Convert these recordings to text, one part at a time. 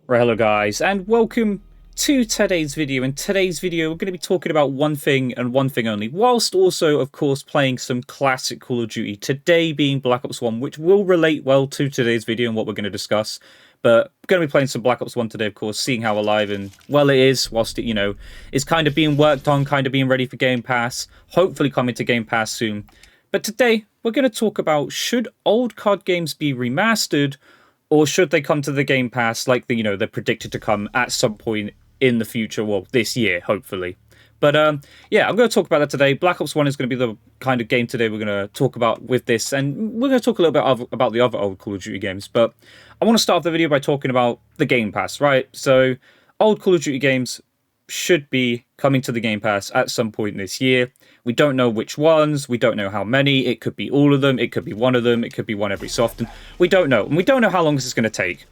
Right, hello guys, and welcome to today's video. In today's video, we're going to be talking about one thing and one thing only, whilst also, of course, playing some classic Call of Duty. Today being Black Ops 1, which will relate well to today's video and what we're going to discuss. But we're going to be playing some Black Ops 1 today, of course, seeing how alive and well it is, whilst it, is kind of being worked on, kind of being ready for Game Pass, hopefully coming to Game Pass soon. But today, we're going to talk about, should old COD games be remastered, or should they come to the Game Pass like they're predicted to come at some point in the future? Well, this year, hopefully. But yeah, I'm going to talk about that today. Black Ops 1 is going to be the kind of game today we're going to talk about with this. And we're going to talk a little bit about the other old Call of Duty games. But I want to start off the video by talking about the Game Pass, right? So old Call of Duty games should be coming to the Game Pass at some point this year. We don't know which ones, we don't know how many, it could be all of them, it could be one of them, it could be one every so often. We don't know, and we don't know how long this is going to take.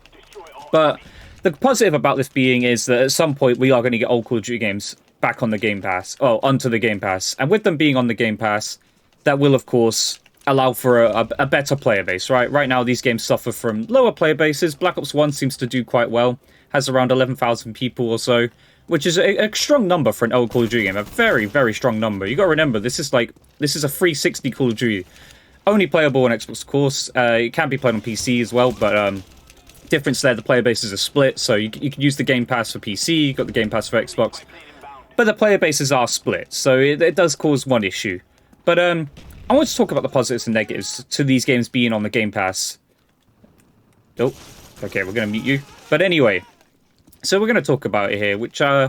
But the positive about this being is that at some point we are going to get old Call of Duty games back on the Game Pass, onto the Game Pass. And with them being on the Game Pass, that will of course allow for a better player base, right? Right now these games suffer from lower player bases. Black Ops 1 seems to do quite well, has around 11,000 people or so, which is a strong number for an old Call of Duty game. A very, very strong number. You got to remember, this is a 360 Call of Duty. Only playable on Xbox, of course. It can be played on PC as well, but difference there, the player bases are split. So you can use the Game Pass for PC, you got the Game Pass for Xbox, but the player bases are split. So it does cause one issue. But I want to talk about the positives and negatives to these games being on the Game Pass. Oh, okay, we're going to mute you. But anyway, so we're going to talk about it here, which are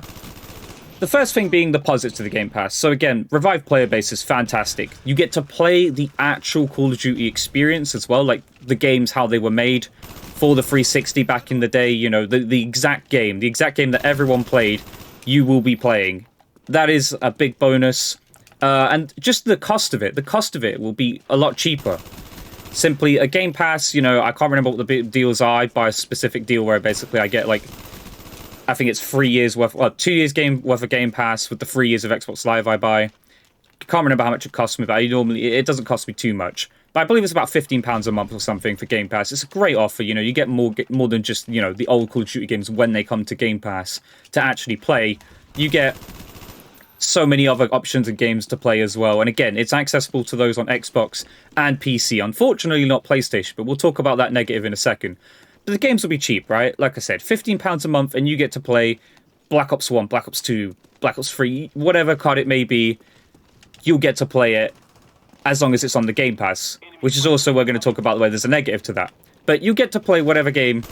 the first thing being the positives to the Game Pass. So again, revived player base is fantastic. You get to play the actual Call of Duty experience as well, like the games, how they were made for the 360 back in the day. The exact game that everyone played, you will be playing. That is a big bonus. And just the cost of it will be a lot cheaper. Simply a Game Pass, I can't remember what the big deals are. I buy a specific deal where basically I get I think it's 3 years worth, 2 years worth of Game Pass with the 3 years of Xbox Live I buy. Can't remember how much it costs me, but it doesn't cost me too much. But I believe it's about £15 a month or something for Game Pass. It's a great offer, you get more than just, the old Call of Duty games when they come to Game Pass to actually play. You get so many other options and games to play as well. And again, it's accessible to those on Xbox and PC. Unfortunately, not PlayStation, but we'll talk about that negative in a second. But the games will be cheap, right? Like I said, £15 a month, and you get to play Black Ops 1, Black Ops 2, Black Ops 3, whatever card it may be. You'll get to play it as long as it's on the Game Pass, which is also, we're going to talk about where there's a negative to that. But you get to play whatever game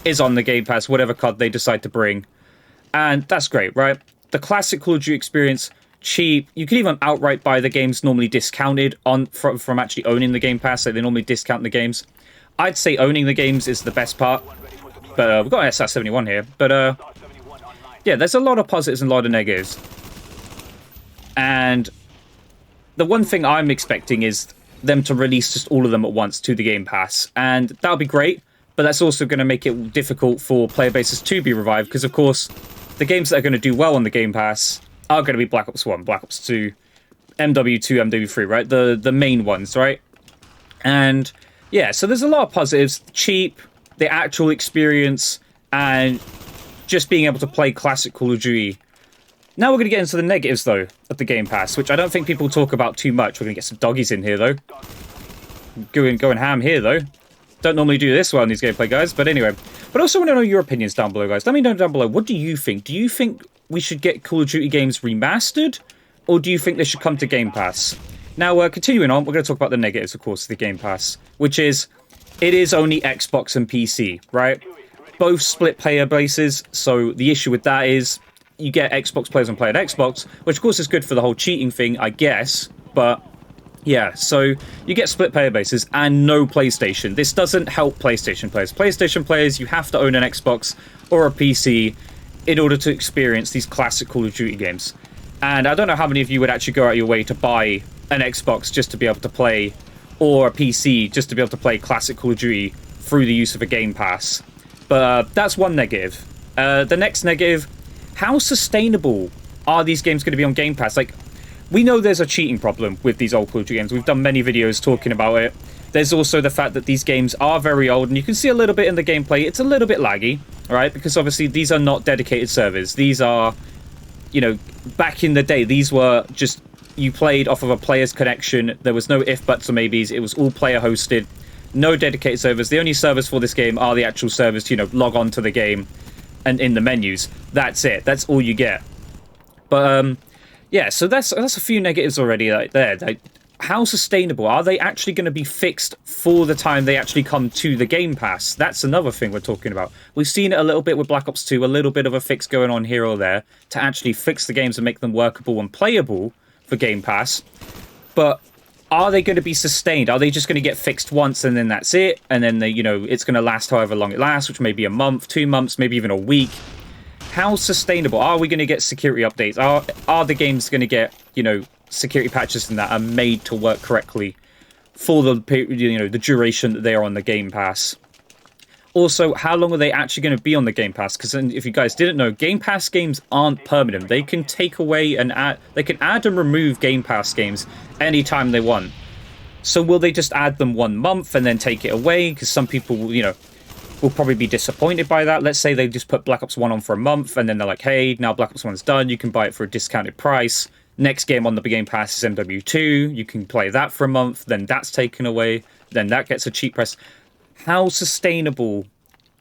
is on the Game Pass, whatever card they decide to bring. And that's great, right? The classic Call of Duty experience, cheap. You can even outright buy the games normally discounted from actually owning the Game Pass. So they normally discount the games. I'd say owning the games is the best part, but we've got an SR-71 here. But yeah, there's a lot of positives and a lot of negatives. And the one thing I'm expecting is them to release just all of them at once to the Game Pass. And that'll be great, but that's also going to make it difficult for player bases to be revived, because of course, the games that are going to do well on the Game Pass are going to be Black Ops 1, Black Ops 2, MW2, MW3, right? The main ones, right? And yeah, so there's a lot of positives. Cheap, the actual experience, and just being able to play classic Call of Duty. Now we're going to get into the negatives, though, of the Game Pass, which I don't think people talk about too much. We're going to get some doggies in here, though. Going ham here, though. Don't normally do this well in these gameplay, guys, but anyway. But I also want to know your opinions down below, guys. Let me know down below, what do you think? Do you think we should get Call of Duty games remastered, or do you think they should come to Game Pass? Now, continuing on, we're going to talk about the negatives, of course, of the Game Pass, which is, it is only Xbox and PC, right? Both split player bases, so the issue with that is you get Xbox players and play at Xbox, which of course is good for the whole cheating thing, I guess, but yeah, so you get split player bases and no PlayStation. This doesn't help PlayStation players. PlayStation players, you have to own an Xbox or a PC in order to experience these classic Call of Duty games. And I don't know how many of you would actually go out your way to buy an Xbox just to be able to play, or a PC just to be able to play classic Call of Duty through the use of a Game Pass. But that's one negative. The next negative, how sustainable are these games going to be on Game Pass? Like, we know there's a cheating problem with these old Call of Duty games. We've done many videos talking about it. There's also the fact that these games are very old, and you can see a little bit in the gameplay. It's a little bit laggy. right? Because obviously these are not dedicated servers. These are, you know, back in the day, these were just, you played off of a player's connection. There was no if, buts, or maybes. It was all player hosted. No dedicated servers. The only servers for this game are the actual servers to, you know, log on to the game and in the menus. That's it. That's all you get. But, yeah, so that's a few negatives already right there. Like, how sustainable? Are they actually going to be fixed for the time they actually come to the Game Pass? That's another thing we're talking about. We've seen it a little bit with Black Ops 2, a little bit of a fix going on here or there to actually fix the games and make them workable and playable for Game Pass. But are they going to be sustained? Are they just going to get fixed once and then that's it? And then, they, you know, it's going to last however long it lasts, which may be a month, 2 months, maybe even a week. How sustainable? Are we going to get security updates? Are the games going to get, you know, security patches and that are made to work correctly for the, you know, the duration that they are on the Game Pass? Also, how long are they actually going to be on the Game Pass? Because if you guys didn't know, Game Pass games aren't permanent. They can take away and add, they can add and remove Game Pass games anytime they want. So will they just add them 1 month and then take it away? Because some people, you know, will probably be disappointed by that. Let's say they just put Black Ops 1 on for a month and then they're like, hey, now Black Ops 1's done. You can buy it for a discounted price. Next game on the Game Pass is MW2. You can play that for a month. Then that's taken away. Then that gets a cheap price. How sustainable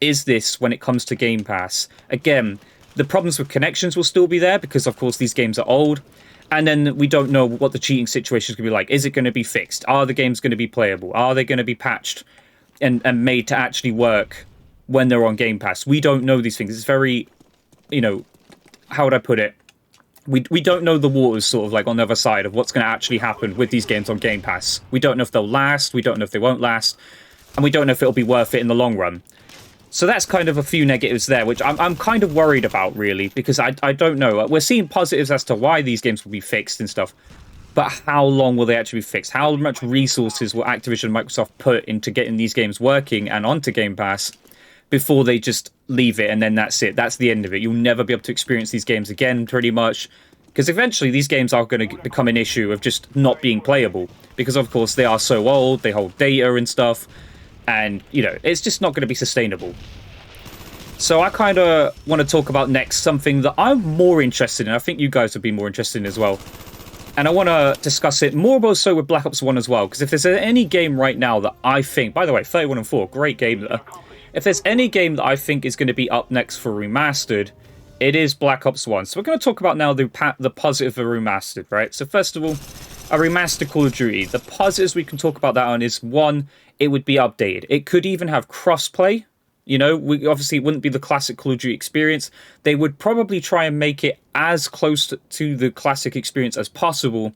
is this when it comes to Game Pass? Again, the problems with connections will still be there because, of course, these games are old. And then we don't know what the cheating situation is going to be like. Is it going to be fixed? Are the games going to be playable? Are they going to be patched and made to actually work when they're on Game Pass? We don't know these things. It's very, you know, how would I put it? We don't know the waters sort of like on the other side of what's going to actually happen with these games on Game Pass. We don't know if they'll last. We don't know if they won't last. And we don't know if it'll be worth it in the long run. So that's kind of a few negatives there, which I'm kind of worried about, really, because I don't know. We're seeing positives as to why these games will be fixed and stuff. But how long will they actually be fixed? How much resources will Activision and Microsoft put into getting these games working and onto Game Pass before they just leave it and then that's it? That's the end of it. You'll never be able to experience these games again, pretty much. Because eventually these games are going to become an issue of just not being playable. Because, of course, they are so old, they hold data and stuff. And, you know, it's just not going to be sustainable. So I kind of want to talk about next something that I'm more interested in. I think you guys would be more interested in as well. And I want to discuss it more so with Black Ops 1 as well. Because if there's any game right now that I think... By the way, 31 and 4, great game there. If there's any game that I think is going to be up next for Remastered, it is Black Ops 1. So we're going to talk about now the positive of Remastered, right? So first of all, a remastered Call of Duty. The positives we can talk about that on is, one, it would be updated. It could even have crossplay. You know, obviously it wouldn't be the classic Call of Duty experience. They would probably try and make it as close to the classic experience as possible,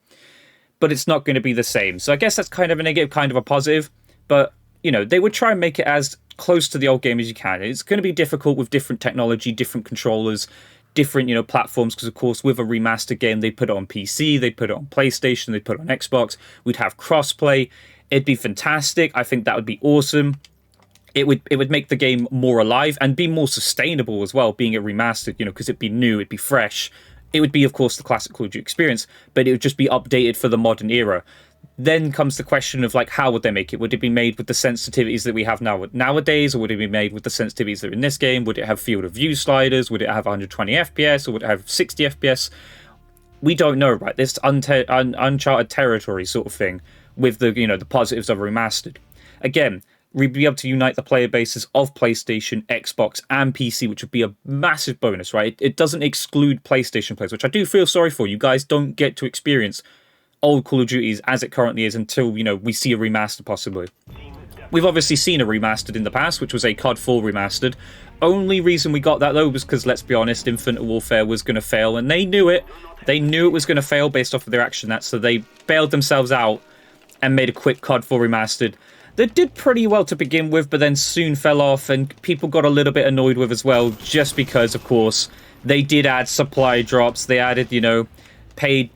but it's not going to be the same. So I guess that's kind of a negative, kind of a positive. But, you know, they would try and make it as close to the old game as you can. It's going to be difficult with different technology, different controllers, different, you know, platforms, because of course with a remastered game they put it on PC, they put it on PlayStation, they put it on Xbox. We'd have crossplay. It'd be fantastic. I think that would be awesome. It would make the game more alive and be more sustainable as well, being it remastered, you know, because it'd be new, it'd be fresh. It would be, of course, the classic Call of Duty experience, but it would just be updated for the modern era. Then comes the question of, like, how would they make it? Would it be made with the sensitivities that we have nowadays, or would it be made with the sensitivities that are in this game? Would it have field of view sliders? Would it have 120 FPS, or would it have 60 FPS? We don't know, right? This uncharted territory sort of thing with the, you know, the positives of remastered. Again, we'd be able to unite the player bases of PlayStation, Xbox, and PC, which would be a massive bonus, right? It doesn't exclude PlayStation players, which I do feel sorry for. You guys don't get to experience old Call of Duties as it currently is until, you know, we see a remaster possibly. We've obviously seen a remastered in the past, which was a COD 4 remastered. Only reason we got that, though, was because, let's be honest, Infinite Warfare was going to fail, and they knew it. They knew it was going to fail based off of their action that, so they bailed themselves out and made a quick COD 4 remastered. They did pretty well to begin with, but then soon fell off, and people got a little bit annoyed with as well, just because, of course, they did add supply drops. They added, you know, paid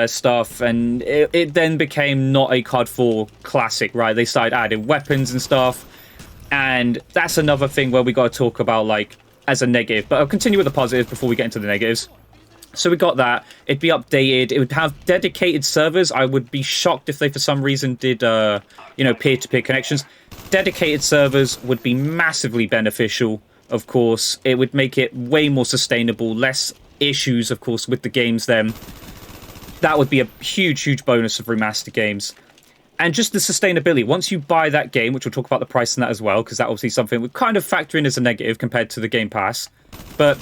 stuff, and it then became not a COD 4 classic, right? They started adding weapons and stuff, and that's another thing where we got to talk about, like, as a negative. But I'll continue with the positives before we get into the negatives. So we got that. It'd be updated. It would have dedicated servers. I would be shocked if they, for some reason, did, you know, peer-to-peer connections. Dedicated servers would be massively beneficial of course. It would make it way more sustainable, less issues, of course, with the games then. That would be a huge, huge bonus of remastered games. And just the sustainability. Once you buy that game, which we'll talk about the price in that as well, because that obviously something we kind of factor in as a negative compared to the Game Pass. But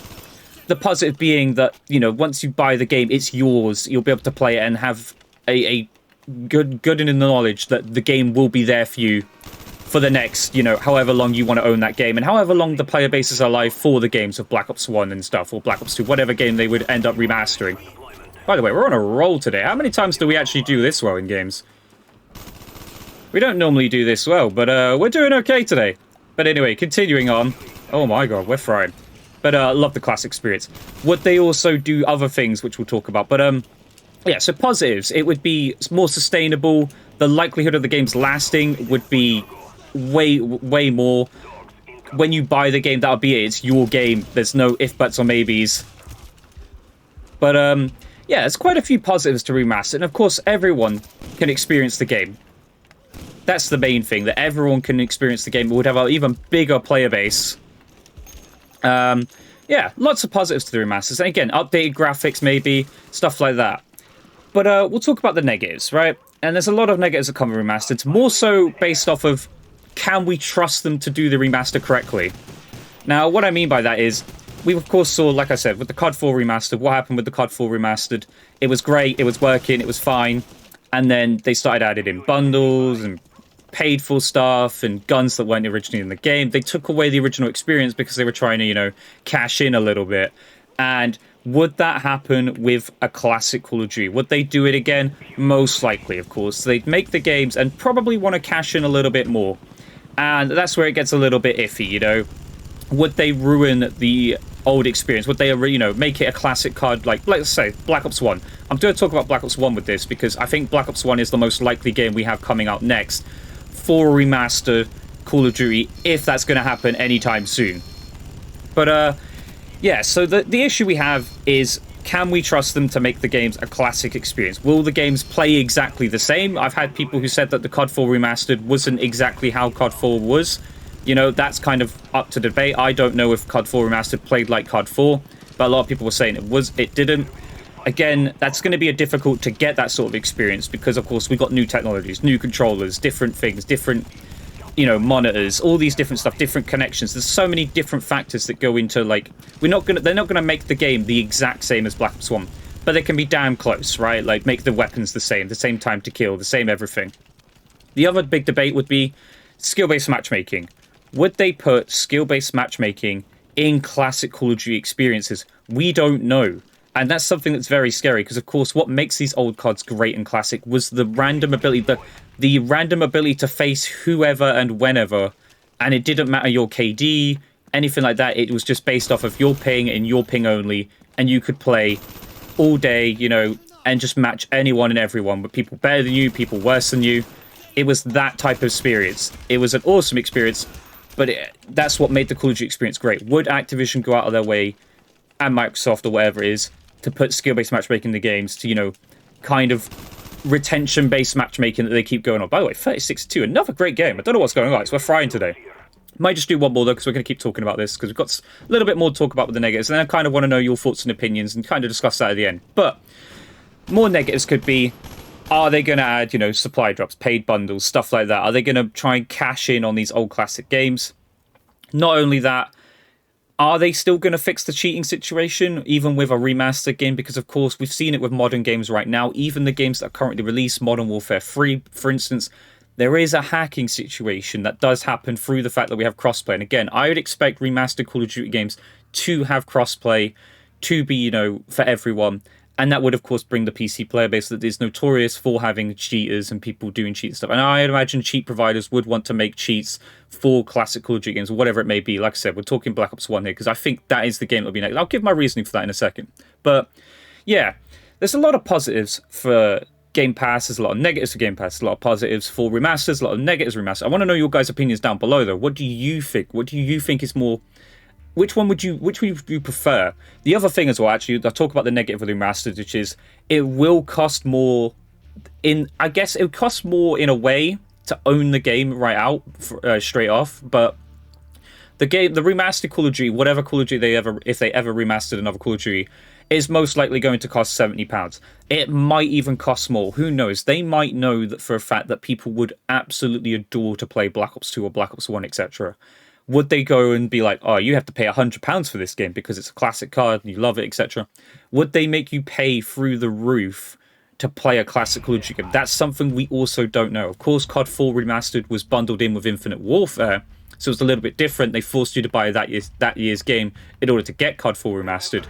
the positive being that, you know, once you buy the game, it's yours. You'll be able to play it and have a good in the knowledge that the game will be there for you for the next, you know, however long you want to own that game, and however long the player bases are alive for the games of Black Ops 1 and stuff, or Black Ops 2, whatever game they would end up remastering. By the way, we're on a roll today. How many times do we actually do this well in games? We don't normally do this well, but we're doing okay today. But anyway, continuing on. Oh my god, we're frying. But love the classic experience. Would they also do other things, which we'll talk about? But yeah, so positives. It would be more sustainable. The likelihood of the games lasting would be way more. When you buy the game, that'll be it. It's your game. There's no if, buts, or maybes. But yeah, there's quite a few positives to remaster. And of course, everyone can experience the game. That's the main thing, that everyone can experience the game. It would have an even bigger player base. Yeah, lots of positives to the remasters. And again, updated graphics maybe, stuff like that. But we'll talk about the negatives, right? And there's a lot of negatives that come with remastered. More so based off of, can we trust them to do the remaster correctly? Now, what I mean by that is, we of course saw, like I said, with the COD 4 Remastered, what happened with the COD 4 Remastered? It was great, it was working, it was fine. And then they started adding in bundles and paid for stuff and guns that weren't originally in the game. They took away the original experience because they were trying to, you know, cash in a little bit. And would that happen with a classic Call of Duty? Would they do it again? Most likely, of course. They'd make the games and probably want to cash in a little bit more. And that's where it gets a little bit iffy, you know. Would they ruin the old experience? Would they, you know, make it a classic COD, like, let's say, Black Ops 1. I'm going to talk about Black Ops 1 with this because I think Black Ops 1 is the most likely game we have coming out next for a remastered Call of Duty, if that's going to happen anytime soon. But, yeah, so the issue we have is, can we trust them to make the games a classic experience? Will the games play exactly the same? I've had people who said that the COD 4 Remastered wasn't exactly how COD 4 was. You know, that's kind of up to debate. I don't know if COD 4 Remastered played like COD 4, but a lot of people were saying it didn't. Again, that's going to be difficult to get that sort of experience because, of course, we've got new technologies, new controllers, different things, different, you know, monitors, all these different stuff, different connections. There's so many different factors that go into, like, they're not gonna make the game the exact same as Black Ops 1, but they can be damn close, right? Like, make the weapons the same time to kill, the same everything. The other big debate would be skill-based matchmaking. Would they put skill-based matchmaking in classic Call of Duty experiences? We don't know. And that's something that's very scary, because of course what makes these old CODs great and classic was the random ability, the random ability to face whoever and whenever, and it didn't matter your KD, anything like that. It was just based off of your ping and your ping only, and you could play all day, you know, and just match anyone and everyone, with people better than you, people worse than you. It was that type of experience. It was an awesome experience, but that's what made the Call of Duty experience great. Would Activision go out of their way, and Microsoft or whatever it is, to put skill-based matchmaking in the games, to, you know, kind of retention-based matchmaking that they keep going on? By the way, 36-2, another great game. I don't know what's going on, so we're frying today. Might just do one more, though, because we're going to keep talking about this, because we've got a little bit more to talk about with the negatives, and I kind of want to know your thoughts and opinions, and kind of discuss that at the end. But more negatives could be, are they going to add, you know, supply drops, paid bundles, stuff like that? Are they going to try and cash in on these old classic games? Not only that, are they still going to fix the cheating situation, even with a remastered game? Because, of course, we've seen it with modern games right now. Even the games that are currently released, Modern Warfare 3, for instance, there is a hacking situation that does happen through the fact that we have crossplay. And again, I would expect remastered Call of Duty games to have crossplay, to be, you know, for everyone. And that would, of course, bring the PC player base that is notorious for having cheaters and people doing cheat stuff. And I imagine cheat providers would want to make cheats for classic Call of Duty games, or whatever it may be. Like I said, we're talking Black Ops 1 here, because I think that is the game that will be next. I'll give my reasoning for that in a second. But, yeah, there's a lot of positives for Game Pass. There's a lot of negatives for Game Pass. There's a lot of positives for remasters, a lot of negatives for remasters. I want to know your guys' opinions down below, though. What do you think? What do you think is more... Which would you prefer? The other thing as well, actually, I'll talk about the negative of the remastered, which is it will cost more I guess it would cost more in a way to own the game right out, straight off, but the remastered Call of Duty, whatever Call of Duty if they ever remastered another Call of Duty, is most likely going to cost £70. It might even cost more. Who knows? They might know that for a fact that people would absolutely adore to play Black Ops 2 or Black Ops 1, etc. Would they go and be like, oh, you have to pay £100 for this game because it's a classic card and you love it, etc.? Would they make you pay through the roof to play a classic Call of Duty game? That's something we also don't know. Of course, COD 4 Remastered was bundled in with Infinite Warfare, so it's a little bit different. They forced you to buy that year's game in order to get COD 4 Remastered.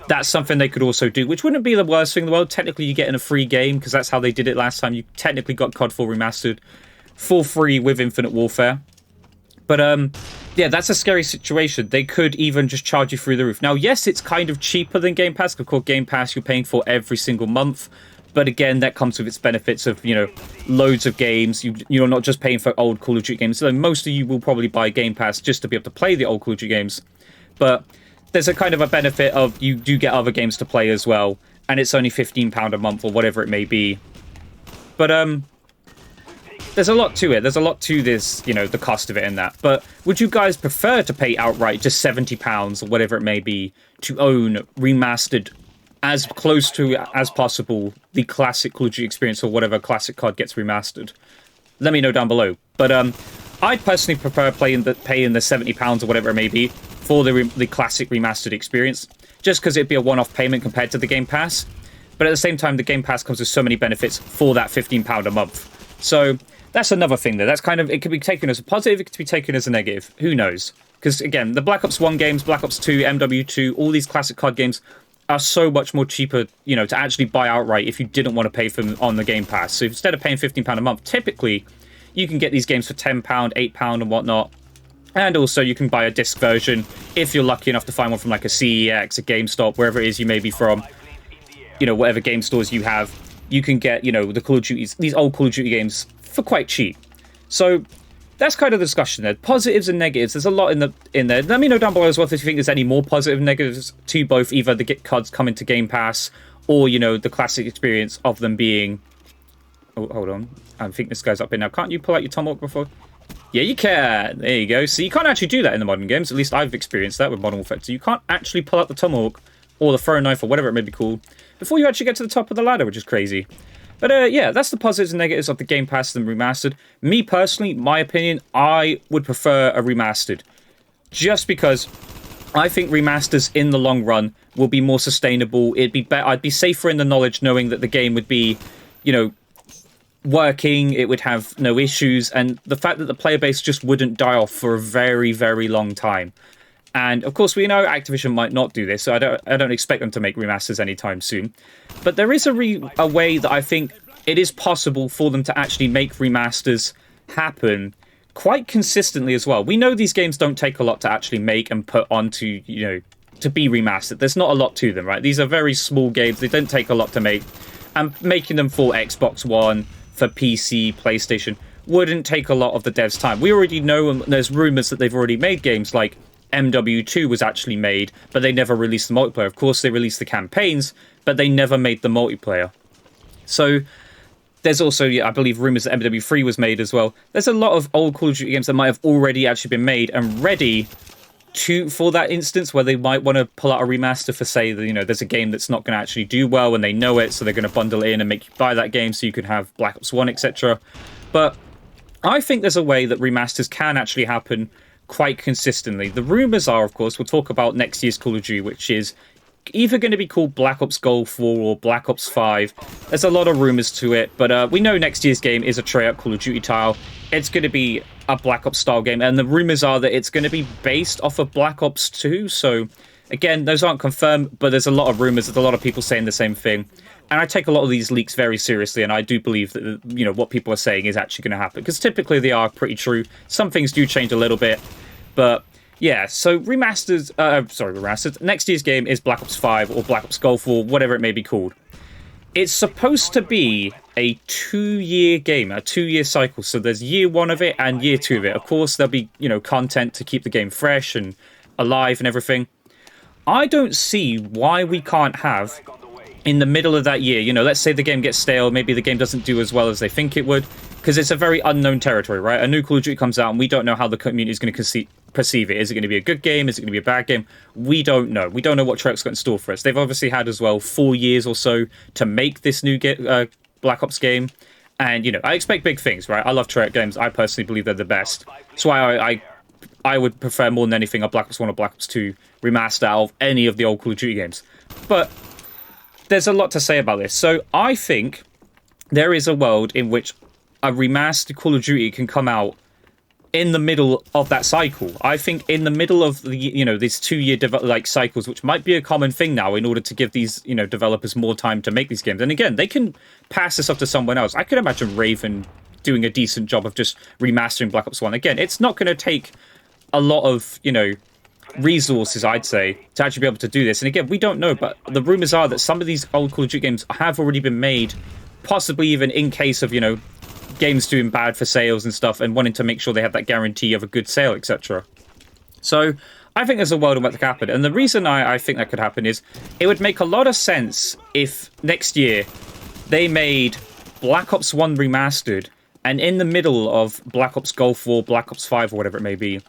That's something they could also do, which wouldn't be the worst thing in the world. Technically, you get in a free game, because that's how they did it last time. You technically got COD 4 Remastered for free with Infinite Warfare. But, yeah, that's a scary situation. They could even just charge you through the roof. Now, yes, it's kind of cheaper than Game Pass. Of course, Game Pass you're paying for every single month. But again, that comes with its benefits of, loads of games. You're not just paying for old Call of Duty games. So most of you will probably buy Game Pass just to be able to play the old Call of Duty games. But there's a kind of a benefit of you do get other games to play as well. And it's only £15 a month or whatever it may be. But, there's a lot to it. There's a lot to this, the cost of it and that. But would you guys prefer to pay outright just £70 or whatever it may be to own remastered as close to as possible the classic Call of Duty experience or whatever classic card gets remastered? Let me know down below. But I'd personally prefer paying the £70 or whatever it may be for the classic remastered experience, just because it'd be a one-off payment compared to the Game Pass. But at the same time, the Game Pass comes with so many benefits for that £15 a month. So that's another thing there. That's kind of, it could be taken as a positive, it could be taken as a negative. Who knows? Because again, the Black Ops 1 games, Black Ops 2, MW2, all these classic COD games are so much more cheaper, to actually buy outright if you didn't want to pay for them on the Game Pass. So instead of paying £15 a month, typically you can get these games for £10, £8 and whatnot. And also you can buy a disc version if you're lucky enough to find one from like a CEX, a GameStop, wherever it is you may be from. Whatever game stores you have, you can get, the Call of Duties, these old Call of Duty games for quite cheap. So that's kind of the discussion there. Positives and negatives. There's a lot in there. Let me know down below as well if you think there's any more positive and negatives to both either the cards coming to Game Pass or, the classic experience of them being... Oh, hold on. I think this guy's up here now. Can't you pull out your Tomahawk before? Yeah, you can. There you go. So you can't actually do that in the modern games. At least I've experienced that with Modern Warfare 2. You can't actually pull out the Tomahawk or the throwing knife or whatever it may be called before you actually get to the top of the ladder, which is crazy. But yeah, that's the positives and negatives of the Game Pass and Remastered. Me personally, my opinion, I would prefer a Remastered. Just because I think remasters in the long run will be more sustainable. It'd be better. I'd be safer in the knowledge knowing that the game would be, working, it would have no issues, and the fact that the player base just wouldn't die off for a very, very long time. And of course, we know Activision might not do this, so I don't expect them to make remasters anytime soon. But there is a way that I think it is possible for them to actually make remasters happen quite consistently as well. We know these games don't take a lot to actually make and put onto, to be remastered. There's not a lot to them, right? These are very small games. They don't take a lot to make. And making them for Xbox One, for PC, PlayStation, wouldn't take a lot of the devs' time. We already know, and there's rumors that they've already made games like MW2 was actually made, but they never released the multiplayer. Of course, they released the campaigns, but they never made the multiplayer. So there's also, I believe, rumors that MW3 was made as well. There's a lot of old Call of Duty games that might have already actually been made and ready for that instance where they might want to pull out a remaster for, say, that, there's a game that's not going to actually do well and they know it, so they're going to bundle it in and make you buy that game so you can have Black Ops 1, etc. But I think there's a way that remasters can actually happen quite consistently. The rumors are, of course, we'll talk about next year's Call of Duty, which is either going to be called Black Ops Gold 4 or Black Ops 5. There's a lot of rumors to it, but we know next year's game is a Treyarch Call of Duty title. It's going to be a Black Ops style game, and the rumors are that it's going to be based off of Black Ops 2. So again, those aren't confirmed, but there's a lot of rumors. There's a lot of people saying the same thing. And I take a lot of these leaks very seriously, and I do believe that, what people are saying is actually going to happen, because typically they are pretty true. Some things do change a little bit, but yeah, so remasters, next year's game is Black Ops 5 or Black Ops Gold 4, whatever it may be called. It's supposed to be a 2-year game, a 2-year cycle, so there's year 1 of it and year 2 of it. Of course, there'll be, content to keep the game fresh and alive and everything. I don't see why we can't have, in the middle of that year, let's say the game gets stale, maybe the game doesn't do as well as they think it would, because it's a very unknown territory, right? A new Call of Duty comes out and we don't know how the community is going to perceive it. Is it going to be a good game? Is it going to be a bad game? We don't know. We don't know what Treyarch's got in store for us. They've obviously had as well 4 years or so to make this new Black Ops game. And, you know, I expect big things, right? I love Treyarch games. I personally believe they're the best. That's why I would prefer more than anything a Black Ops 1 or Black Ops 2 remaster out of any of the old Call of Duty games. But there's a lot to say about this. So I think there is a world in which a remastered Call of Duty can come out in the middle of that cycle. I think in the middle of the, you know, these 2-year cycles, which might be a common thing now in order to give these, you know, developers more time to make these games. And again, they can pass this off to someone else. I could imagine Raven doing a decent job of just remastering Black Ops 1. Again, it's not going to take a lot of, you know, resources, I'd say, to actually be able to do this. And again, we don't know, but the rumors are that some of these old Call of Duty games have already been made, possibly even in case of, you know, games doing bad for sales and stuff, and wanting to make sure they have that guarantee of a good sale, etc. So I think there's a world in which that could happen. And the reason I think that could happen is it would make a lot of sense if next year they made Black Ops 1 remastered, and in the middle of Black Ops Gulf War, Black Ops 5, or whatever it may be,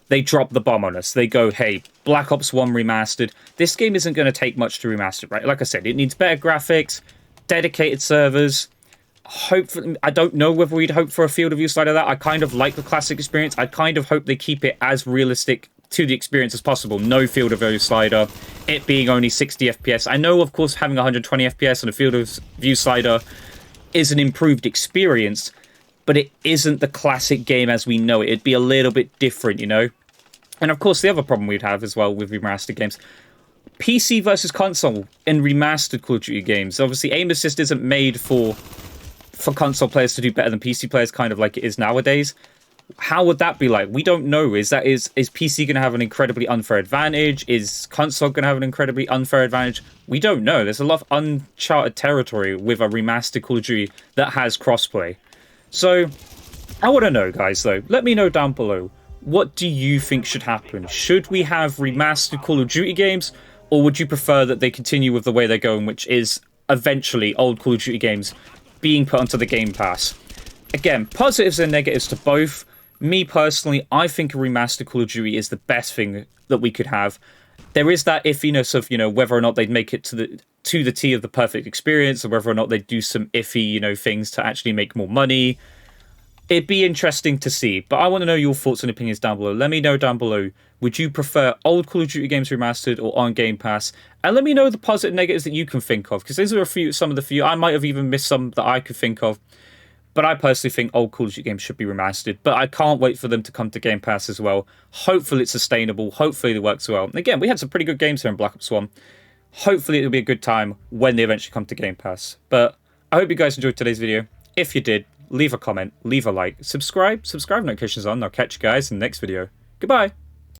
they drop the bomb on us. They go, hey, Black Ops 1 remastered. This game isn't going to take much to remaster, right? Like I said, it needs better graphics, dedicated servers. Hopefully, I don't know whether we'd hope for a field of view slider that. I kind of like the classic experience. I kind of hope they keep it as realistic to the experience as possible. No field of view slider, it being only 60 FPS. I know, of course, having 120 FPS on a field of view slider is an improved experience, but it isn't the classic game as we know it. It'd be a little bit different, you know? And of course, the other problem we'd have as well with remastered games, PC versus console in remastered Call of Duty games. Obviously, aim assist isn't made for console players to do better than PC players, kind of like it is nowadays. How would that be like? We don't know. Is PC going to have an incredibly unfair advantage? Is console going to have an incredibly unfair advantage? We don't know. There's a lot of uncharted territory with a remastered Call of Duty that has crossplay. So, I want to know, guys, though. Let me know down below. What do you think should happen? Should we have remastered Call of Duty games? Or would you prefer that they continue with the way they're going, which is eventually old Call of Duty games being put onto the Game Pass? Again, positives and negatives to both. Me personally, I think a remastered Call of Duty is the best thing that we could have. There is that iffiness of, you know, whether or not they'd make it to the T of the perfect experience, or whether or not they'd do some iffy, you know, things to actually make more money. It'd be interesting to see, but I want to know your thoughts and opinions down below. Let me know down below. Would you prefer old Call of Duty games remastered or on Game Pass? And let me know the positive and negatives that you can think of, because these are some of the few. I might have even missed some that I could think of. But I personally think old Call of Duty games should be remastered. But I can't wait for them to come to Game Pass as well. Hopefully it's sustainable. Hopefully it works well. And again, we had some pretty good games here in Black Ops 1. Hopefully it'll be a good time when they eventually come to Game Pass. But I hope you guys enjoyed today's video. If you did, leave a comment, leave a like, subscribe notifications on. I'll catch you guys in the next video. Goodbye.